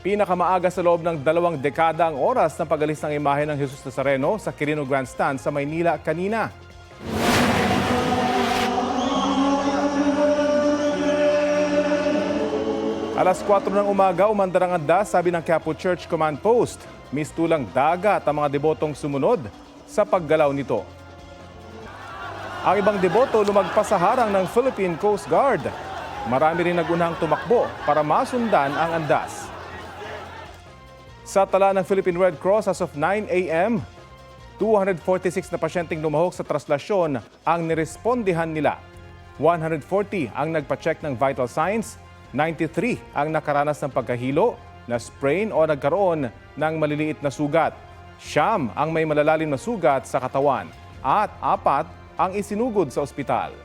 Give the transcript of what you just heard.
Pinakamaaga sa loob ng 2 dekada ang oras ng pag-alis ng imahe ng Jesus Nazareno sa Quirino Grandstand sa Maynila kanina. Alas 4 ng umaga, umandar ang andas, sabi ng Quiapo Church Command Post. Mistulang dagat ang mga debotong sumunod sa paggalaw nito. Ang ibang deboto lumagpas sa harang ng Philippine Coast Guard. Marami rin nagunang tumakbo para masundan ang andas. Sa tala ng Philippine Red Cross as of 9 a.m., 246 na pasyenteng lumahok sa traslasyon ang nirespondihan nila. 140 ang nagpa-check ng vital signs, 93 ang nakaranas ng pagkahilo, na-sprain o nagkaroon ng maliliit na sugat. 9 ang may malalalim na sugat sa katawan at 4 ang isinugod sa ospital.